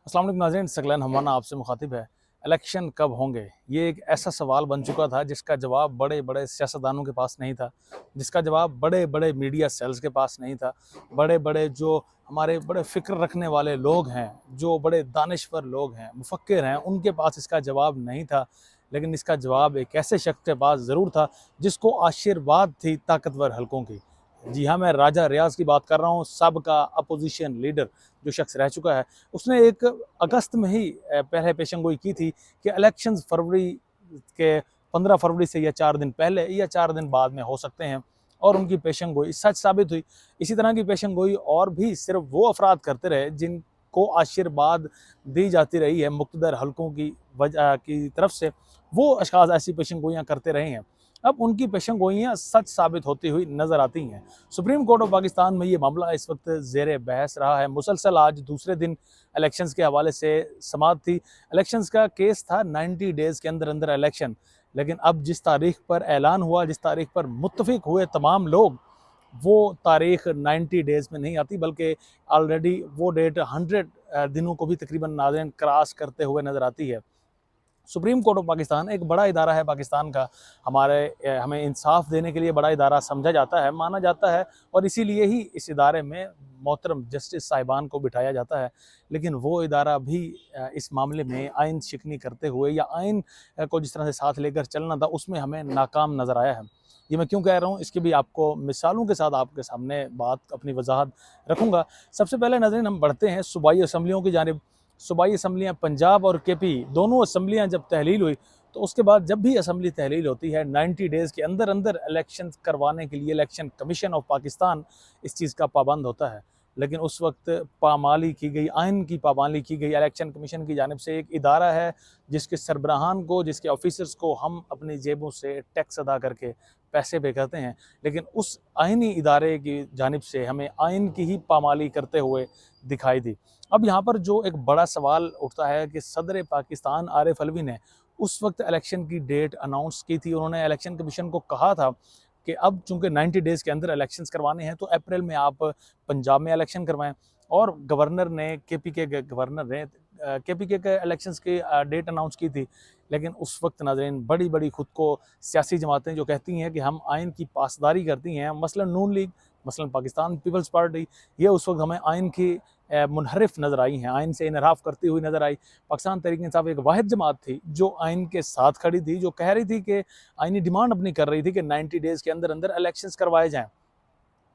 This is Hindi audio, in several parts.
अस्सलाम वालेकुम नाज़रीन, सकलैन हमाना आपसे मुखातिब है। इलेक्शन कब होंगे? ये एक ऐसा सवाल बन चुका था जिसका जवाब बड़े-बड़े सियासतदानों के पास नहीं था, जिसका जवाब बड़े-बड़े मीडिया सेल्स के पास नहीं था। बड़े-बड़े जो हमारे बड़े फ़िक्र रखने वाले लोग हैं, जो बड़े दानिशवर लोग हैं, मुफ़क्किर हैं, उनके पास इसका जवाब नहीं था। लेकिन इसका जवाब एक ऐसे शख्स के पास ज़रूर था जिसको आशीर्वाद थी ताकतवर हलकों की। जी हाँ, मैं राजा रियाज़ की बात कर रहा हूँ, सबका अपोज़िशन लीडर जो शख्स रह चुका है। उसने एक अगस्त में ही पहले पेशेंगोई की थी कि इलेक्शंस फरवरी के 15 फरवरी से या 4 दिन पहले या 4 दिन बाद में हो सकते हैं, और उनकी पेशेंगोई सच साबित हुई। इसी तरह की पेशेंगोई और भी सिर्फ वो अफराद करते रहे जिनको आशीर्वाद दी जाती रही है मुक़्तदर हलकों की वजह की तरफ से, वो अशख़ास ऐसी पेशेंगोइयाँ करते रहे हैं। अब उनकी पेशेंगोइयाँ सच साबित होती हुई नज़र आती हैं। सुप्रीम कोर्ट ऑफ पाकिस्तान में ये मामला इस वक्त ज़ेर बहस रहा है। मुसलसल आज दूसरे दिन इलेक्शंस के हवाले से समाअत थी। इलेक्शंस का केस था 90 डेज़ के अंदर अंदर इलेक्शन, लेकिन अब जिस तारीख पर ऐलान हुआ, जिस तारीख पर मुत्तफ़िक हुए तमाम लोग, वो तारीख 90 डेज़ में नहीं आती, बल्कि ऑलरेडी वो डेट 100 दिनों को भी तकरीबन नाज़रीन क्रॉस करते हुए नज़र आती है। सुप्रीम कोर्ट ऑफ पाकिस्तान एक बड़ा इदारा है पाकिस्तान का, हमें इंसाफ देने के लिए बड़ा इदारा समझा जाता है, माना जाता है, और इसीलिए ही इस इदारे में मोहतरम जस्टिस साहिबान को बिठाया जाता है। लेकिन वो इदारा भी इस मामले में आइन शिकनी करते हुए या आइन को जिस तरह से साथ लेकर चलना था, उसमें हमें नाकाम नज़र आया है। ये मैं क्यों कह रहा हूँ, इसकी भी आपको मिसालों के साथ आपके सामने बात अपनी वजाहत रखूँगा। सबसे पहले नाज़रीन हम बढ़ते हैं सूबाई असम्बलियों की जानिब। सूबाई असम्बलियाँ पंजाब और केपी दोनों असम्बलियाँ जब तहलील हुई, तो उसके बाद जब भी असम्बली तहलील होती है 90 डेज़ के अंदर अंदर इलेक्शन करवाने के लिए इलेक्शन कमीशन ऑफ पाकिस्तान इस चीज़ का पाबंद होता है। लेकिन उस वक्त पामाली की गई, आइन की पामाली की गई। इलेक्शन कमीशन की जानिब से एक इदारा है जिसके सरबराहान को, जिसके ऑफिसर्स को हम अपनी जेबों से टैक्स अदा करके पैसे पे करते हैं, लेकिन उस आइनी इदारे की जानिब से हमें आइन की ही पामाली करते हुए दिखाई दी। अब यहाँ पर जो एक बड़ा सवाल उठता है कि सदर पाकिस्तान आरिफ अलवी ने उस वक्त इलेक्शन की डेट अनाउंस की थी। उन्होंने इलेक्शन कमीशन को कहा था कि अब चूंकि 90 डेज़ के अंदर इलेक्शंस करवाने हैं, तो अप्रैल में आप पंजाब में इलेक्शन करवाएं। और गवर्नर ने, केपीके के गवर्नर ने केपीके के इलेक्शंस की डेट अनाउंस की थी। लेकिन उस वक्त नाज़रीन बड़ी बड़ी खुद को सियासी जमातें जो कहती हैं कि हम आइन की पासदारी करती हैं, मसलन नून लीग, मसलन पाकिस्तान पीपल्स पार्टी, ये उस वक्त हमें आइन की मुनहरिफ नज़र आई हैं, आइन से इनहराफ करती हुई नज़र आई। पाकिस्तान तहरीक इंसाफ एक वाहिद जमात थी जो आइन के साथ खड़ी थी, जो कह रही थी कि आइनी डिमांड अपनी कर रही थी कि 90 डेज़ के अंदर अंदर इलेक्शंस करवाए जाएँ।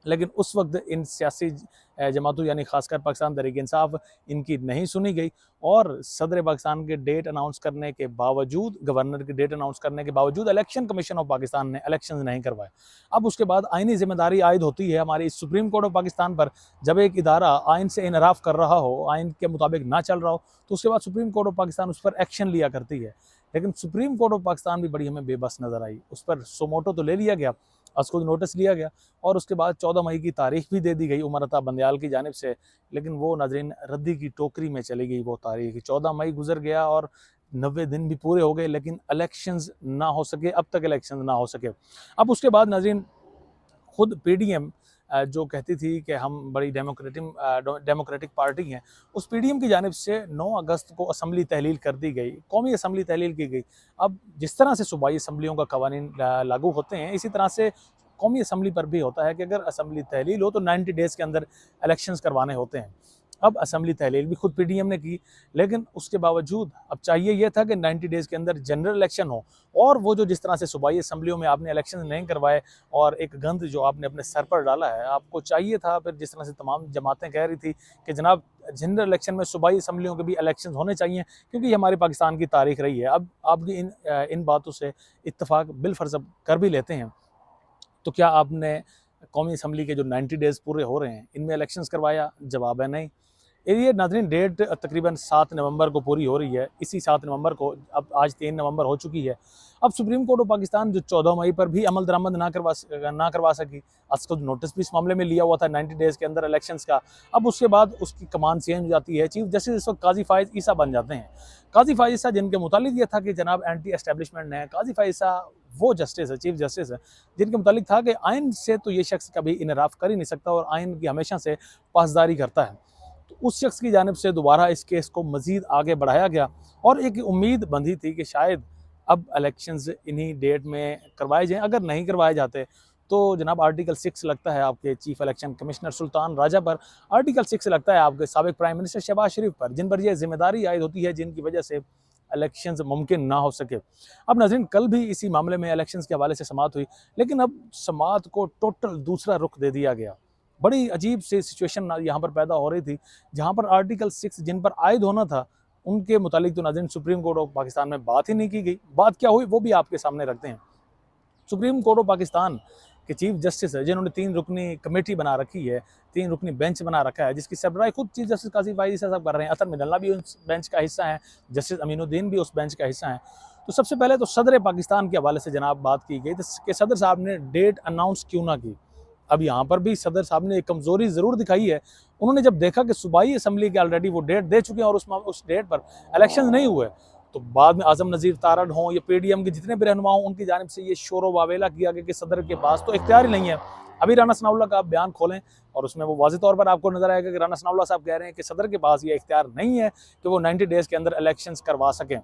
लेकिन उस वक्त इन सियासी जमातों यानी खासकर पाकिस्तान तहरीक इंसाफ, इनकी नहीं सुनी गई, और सदर पाकिस्तान के डेट अनाउंस करने के बावजूद, गवर्नर की डेट अनाउंस करने के बावजूद इलेक्शन कमीशन ऑफ पाकिस्तान ने इलेक्शन नहीं करवाए। अब उसके बाद आइनी जिम्मेदारी आयद होती है हमारी सुप्रीम कोर्ट ऑफ पाकिस्तान पर। जब एक इदारा आइन से इनहराफ कर रहा हो, आइन के मुताबिक ना चल रहा हो, तो उसके बाद सुप्रीम कोर्ट ऑफ पाकिस्तान उस पर एक्शन लिया करती है। लेकिन सुप्रीम कोर्ट ऑफ पाकिस्तान भी बड़ी हमें बेबस नज़र आई। उस पर सोमोटो तो ले लिया गया, उसको नोटिस लिया गया, और उसके बाद 14 मई की तारीख भी दे दी गई उमर अता बंदयाल की जानिब से। लेकिन वो नाज़रीन रद्दी की टोकरी में चली गई वो तारीख। 14 मई गुजर गया और 90 दिन भी पूरे हो गए, लेकिन इलेक्शंस ना हो सके, अब तक इलेक्शंस ना हो सके। अब उसके बाद नाज़रीन खुद पीडीएम जो कहती थी कि हम बड़ी डेमोक्रेटिक पार्टी हैं, उस पीडीएम की जानिब से 9 अगस्त को असम्बली तहलील कर दी गई, कौमी असम्बली तहलील की गई। अब जिस तरह से सूबाई असम्बलियों का कवानीन लागू होते हैं, इसी तरह से कौमी असम्बली पर भी होता है कि अगर असम्बली तहलील हो तो 90 डेज़ के अंदर इलेक्शंस करवाने होते हैं। अब असम्बली तहलील भी खुद पीडीएम ने की, लेकिन उसके बावजूद अब चाहिए यह था कि 90 डेज़ के अंदर जनरल इलेक्शन हो, और वो जो जिस तरह से सूबाई असम्बलियों में आपने इलेक्शन नहीं करवाए, और एक गंद जो आपने अपने सर पर डाला है, आपको चाहिए था फिर जिस तरह से तमाम जमातें कह रही थी कि जनाब जनरल इलेक्शन में सूबाई असम्बलियों के भी इलेक्शन होने चाहिए, क्योंकि ये हमारी पाकिस्तान की तारीख रही है। अब आपकी इन बातों से इत्तफाक बिलफर्ज कर भी लेते हैं, तो क्या आपने कौमी असम्बली के जो 90 डेज़ पूरे हो रहे हैं, इनमें इलेक्शंस करवाया? जवाब है नहीं। ये नाज़रीन डेट तकरीबन 7 नवंबर को पूरी हो रही है। इसी 7 नवंबर को, अब आज 3 नवंबर हो चुकी है। अब सुप्रीम कोर्ट ऑफ पाकिस्तान जो 14 मई पर भी अमल दरामद ना करवा सकी, उसको नोटिस भी इस मामले में लिया हुआ था 90 डेज़ के अंदर इलेक्शंस का। अब उसके बाद उसकी कमान चेंज हो जाती है, चीफ जस्टिस इस वक्त काजी फाइज ईसा बन जाते हैं। काजी फाइज ईसा, जिनके मुतालिक ये था कि जनाब एंटी एस्टेब्लिशमेंट है, काजी फाइज ईसा वो जस्टिस है, चीफ जस्टिस है, जिनके मुतालिक था कि आइन से तो ये शख्स कभी इनराफ कर ही नहीं सकता, और आइन की हमेशा से पासदारी करता है। तो उस शख्स की जानिब से दोबारा इस केस को मज़ीद आगे बढ़ाया गया और एक उम्मीद बंधी थी कि शायद अब इलेक्शंस इन्हीं डेट में करवाए जाएँ। अगर नहीं करवाए जाते तो जनाब आर्टिकल 6 लगता है आपके chief election commissioner Sultan Raja पर, आर्टिकल 6 लगता है आपके साबिक प्राइम मिनिस्टर शहबाज शरीफ पर, जिन पर यह जिम्मेदारी आयद होती है जिनकी वजह से इलेक्शंस मुमकिन ना हो सके। अब नाज़रीन, कल भी इसी मामले में इलेक्शंस के हवाले से समाअत हुई, लेकिन अब समाअत को टोटल दूसरा रुख दे दिया गया। बड़ी अजीब सी सिचुएशन यहाँ पर पैदा हो रही थी, जहाँ पर आर्टिकल 6 जिन पर आयद होना था उनके मुतालिक तो नाज़रीन सुप्रीम कोर्ट ऑफ पाकिस्तान में बात ही नहीं की गई। बात क्या हुई वो भी आपके सामने रखते हैं। सुप्रीम कोर्ट ऑफ पाकिस्तान के चीफ जस्टिस है, जिन्होंने 3 रुकनी कमेटी बना रखी है, 3 रुकनी बेंच बना रखा है, जिसकी सरबराही खुद चीफ जस्टिस काजी फाइज़ साहब कर रहे हैं। अतर मिनल्ला भी उस बेंच का हिस्सा है, जस्टिस अमीनुद्दीन भी उस बेंच का हिस्सा है। तो सबसे पहले तो सदर पाकिस्तान के हवाले से जनाब बात की गई कि सदर साहब ने डेट अनाउंस क्यों ना की। अब यहाँ पर भी सदर साहब ने एक कमज़ोरी ज़रूर दिखाई है। उन्होंने जब देखा कि सूबाई असम्बली के ऑलरेडी वो डेट दे चुके हैं और उस डेट पर इलेक्शन नहीं हुए, तो बाद में आज़म नज़ीर तारड़ हों या PDM के जितने भी रहनुमा हों, उनकी जानिब से ये शोर वावेला किया गया कि सदर के पास तो इख्तियार ही नहीं है। अभी राना सनाउल्लाह का आप बयान खोलें और उसमें वो वाज़ेह तौर पर आपको नजर आएगा कि राना सनाउल्लाह साहब कह रहे हैं कि सदर के पास ये इख्तियार नहीं है कि वो 90 डेज़ के अंदर इलेक्शंस करवा सकें।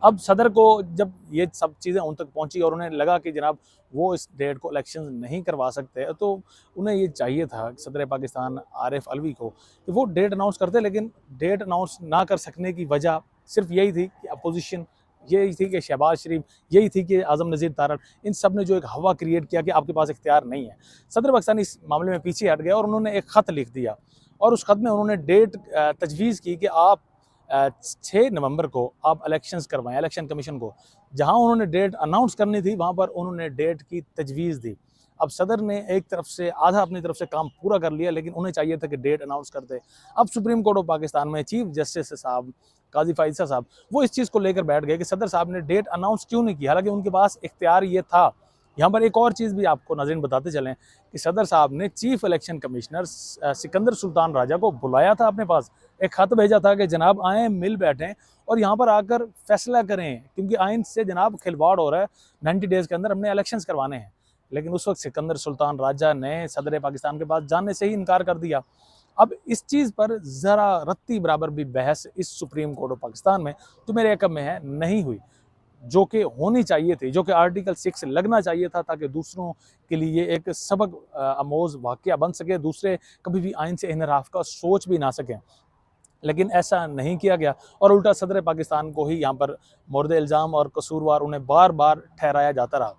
अब सदर को जब ये सब चीज़ें उन तक पहुंची और उन्हें लगा कि जनाब वो इस डेट को इलेक्शन नहीं करवा सकते, तो उन्हें ये चाहिए था सदर पाकिस्तान आरिफ अलवी को कि वो डेट अनाउंस करते, लेकिन डेट अनाउंस ना कर सकने की वजह सिर्फ यही थी कि अपोजिशन, यही थी कि शहबाज शरीफ, यही थी कि आज़म नज़ीर तारड़, इन सब ने जो एक हवा क्रिएट किया कि आपके पास इख्तियार नहीं है। सदर पाकिस्तान इस मामले में पीछे हट गया और उन्होंने एक ख़त लिख दिया और उस ख़त में उन्होंने डेट तजवीज़ की कि आप 6 नवंबर को आप इलेक्शंस करवाएं, इलेक्शन कमीशन को। जहां उन्होंने डेट अनाउंस करनी थी वहां पर उन्होंने डेट की तजवीज़ दी। अब सदर ने एक तरफ से आधा अपनी तरफ से काम पूरा कर लिया, लेकिन उन्हें चाहिए था कि डेट अनाउंस करते। अब सुप्रीम कोर्ट ऑफ पाकिस्तान में चीफ जस्टिस साहब काजी फाइज़ साहब वो इस चीज़ को लेकर बैठ गए कि सदर साहब ने डेट अनाउंस क्यों नहीं की, हालांकि उनके पास इख्तियार ये था। यहाँ पर एक और चीज़ भी आपको नाज़रीन बताते चलें कि सदर साहब ने chief election commissioner Sikandar Sultan Raja को बुलाया था अपने पास, एक ख़त भेजा था कि जनाब आएँ, मिल बैठें और यहाँ पर आकर फैसला करें, क्योंकि आइन से जनाब खिलवाड़ हो रहा है, 90 डेज़ के अंदर हमने इलेक्शंस करवाने हैं। लेकिन उस वक्त सिकंदर सुल्तान राजा ने सदर पाकिस्तान के पास जाने से ही इनकार कर दिया। अब इस चीज़ पर ज़रा रत्ती बराबर भी बहस इस सुप्रीम कोर्ट ऑफ पाकिस्तान में, जो मेरे एकम में है, नहीं हुई, जो कि होनी चाहिए थी, जो कि आर्टिकल 6 लगना चाहिए था, ताकि दूसरों के लिए एक सबक आमोज़ वाक़या बन सके, दूसरे कभी भी आइन से इनहराफ का सोच भी ना सकें। लेकिन ऐसा नहीं किया गया और उल्टा सदर पाकिस्तान को ही यहाँ पर मोर्द इल्ज़ाम और कसूरवार उन्हें बार बार ठहराया जाता रहा।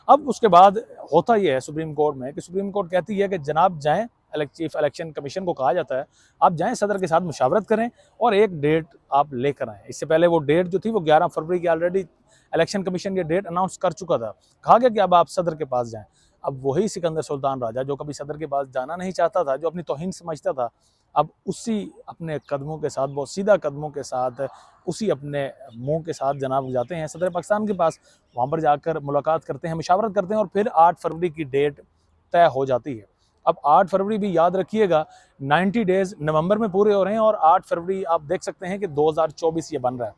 अब उसके बाद होता यह है सुप्रीम कोर्ट में कि सुप्रीम कोर्ट कहती है कि जनाब जाएँ, चीफ इलेक्शन कमीशन को कहा जाता है आप जाएँ, सदर के साथ मुशावरत करें और एक डेट आप लेकर आएँ। इससे पहले वो डेट जो थी वो 11 फरवरी की ऑलरेडी इलेक्शन कमीशन ये डेट अनाउंस कर चुका था। कहा गया कि अब आप सदर के पास जाएँ। अब वही सिकंदर सुल्तान राजा जो कभी सदर के पास जाना नहीं चाहता था, जो अपनी तौहीन समझता था, अब उसी अपने कदमों के साथ, बहुत सीधा कदमों के साथ, उसी अपने मुंह के साथ जनाब जाते हैं सदर पाकिस्तान के पास। वहाँ पर जाकर मुलाकात करते हैं, मुशावरत करते हैं और फिर 8 फरवरी की डेट तय हो जाती है। अब 8 फरवरी भी याद रखिएगा, 90 डेज़ नवंबर में पूरे हो रहे हैं और 8 फरवरी आप देख सकते हैं कि 2024 ये बन रहा है।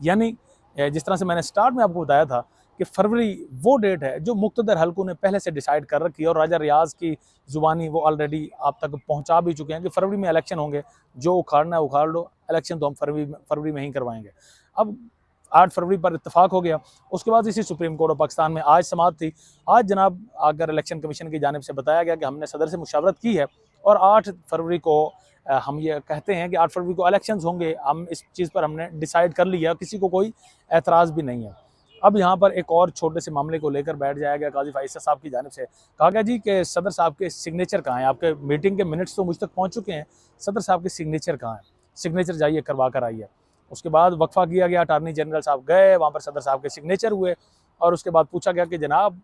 यानी जिस तरह से मैंने स्टार्ट में आपको बताया था कि फरवरी वो डेट है जो मुक़्तदर हल्कों ने पहले से डिसाइड कर रखी है और राजा रियाज की ज़ुबानी वो ऑलरेडी आप तक पहुंचा भी चुके हैं कि फरवरी में इलेक्शन होंगे, जो उखाड़ना है उखाड़ लो, इलेक्शन तो हम फरवरी में ही करवाएंगे। अब 8 फरवरी पर इत्तेफाक हो गया। उसके बाद इसी सुप्रीम कोर्ट ऑफ पाकिस्तान में आज समाअत थी। आज जनाब आकर इलेक्शन कमीशन की जानिब से बताया गया कि हमने सदर से मुशावरत की है और 8 फरवरी को हम ये कहते हैं कि 8 फरवरी को इलेक्शंस होंगे, हम इस चीज़ पर हमने डिसाइड कर लिया, किसी को कोई एतराज़ भी नहीं है। अब यहाँ पर एक और छोटे से मामले को लेकर बैठ जाया गया काजी फाइज़ साहब की जानिब से। कहा गया जी कि सदर साहब के सिग्नेचर कहाँ हैं, आपके मीटिंग के मिनट्स तो मुझ तक पहुँच चुके हैं, सदर साहब के सिग्नेचर कहाँ हैं, सिग्नेचर जाइए करवा कर आइए। उसके बाद वक्फा किया गया, अटारनी जनरल साहब गए, वहाँ पर सदर साहब के सिग्नेचर हुए और उसके बाद पूछा गया कि जनाब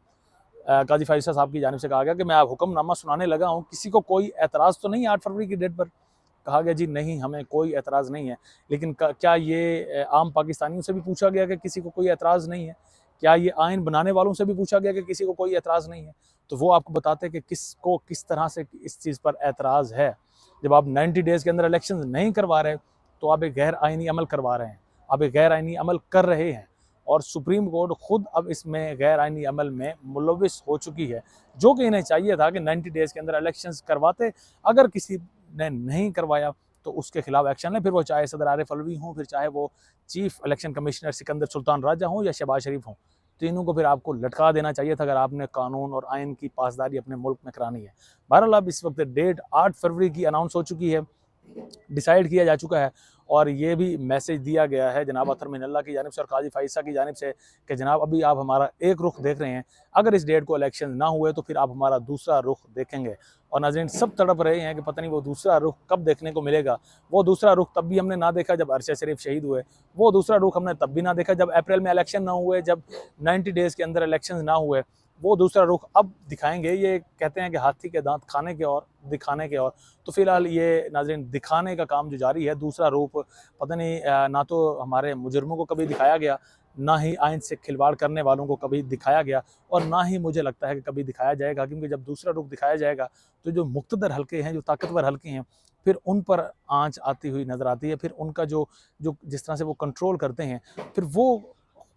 काजी फाइज़ साहब की जानिब से कहा गया कि मैं आप हुक्मनामा सुनाने लगा हूँ, किसी को कोई एतराज़ तो नहीं है 8 फरवरी की डेट पर? कहा गया जी नहीं, हमें कोई एतराज़ नहीं है। लेकिन क्या ये आम पाकिस्तानियों से भी पूछा गया कि किसी को कोई एतराज़ नहीं है? क्या ये आइन बनाने वालों से भी पूछा गया कि किसी को कोई एतराज़ नहीं है? तो वो आपको बताते हैं कि किसको किस तरह से इस चीज़ पर एतराज़ है। जब आप 90 डेज़ के अंदर इलेक्शन नहीं करवा रहे तो आप एक गैर आइनी अमल करवा रहे हैं, आप एक गैर आइनी अमल कर रहे हैं और सुप्रीम कोर्ट खुद अब इसमें गैर आइनी अमल में मुलविस हो चुकी है, जो कि इन्हें चाहिए था कि 90 डेज़ के अंदर इलेक्शंस करवाते। अगर किसी ने नहीं करवाया तो उसके खिलाफ एक्शन लें, फिर वो चाहे सदर आरिफ अलवी हों, फिर चाहे वो chief election commissioner Sikandar Sultan Raja हों या शहबाज शरीफ हों, तीनों को फिर आपको लटका देना चाहिए था अगर आपने कानून और आइन की पासदारी अपने मुल्क में करानी है। बहरहाल अब इस वक्त डेट 8 फरवरी की अनाउंस हो चुकी है, डिसाइड किया जा चुका है और ये भी मैसेज दिया गया है जनाब अतर मिनल्ला की जानिब से और काजी फ़ाइज़ साहब की जानिब से कि जनाब अभी आप हमारा एक रुख देख रहे हैं, अगर इस डेट को इलेक्शन ना हुए तो फिर आप हमारा दूसरा रुख देखेंगे। और नाज़रीन सब तड़प रहे हैं कि पता नहीं वो दूसरा रुख कब देखने को मिलेगा। वो दूसरा रुख तब भी हमने ना देखा जब अरशद शरीफ शहीद हुए, वो दूसरा रुख हमने तब भी ना देखा जब अप्रैल में इलेक्शन ना हुए, जब 90 डेज़ के अंदर इलेक्शन ना हुए। वो दूसरा रुख अब दिखाएंगे। ये कहते हैं कि हाथी के दांत खाने के और दिखाने के और, तो फिलहाल ये नाज़रीन दिखाने का काम जो जारी है, दूसरा रूप पता नहीं ना तो हमारे मुजरिमों को कभी दिखाया गया, ना ही आइन से खिलवाड़ करने वालों को कभी दिखाया गया और ना ही मुझे लगता है कि कभी दिखाया जाएगा, क्योंकि जब दूसरा रुख दिखाया जाएगा तो जो मुक़्तदर हल्के हैं, जो ताकतवर हल्के हैं, फिर उन पर आंच आती हुई नज़र आती है। फिर उनका जो जो जिस तरह से वो कंट्रोल करते हैं, फिर वो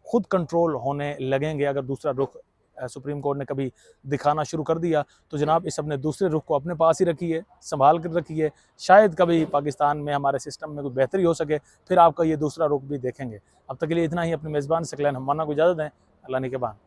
खुद कंट्रोल होने लगेंगे। अगर दूसरा रुख सुप्रीम कोर्ट ने कभी दिखाना शुरू कर दिया तो जनाब इस अपने दूसरे रुख को अपने पास ही रखिए, संभाल कर रखिए, शायद कभी पाकिस्तान में हमारे सिस्टम में कोई बेहतरी हो सके, फिर आपका ये दूसरा रुख भी देखेंगे। अब तक के लिए इतना ही। अपने मेज़बान सकलैन हम्माना को इजाज़त दें। अल्लाह निगहबान।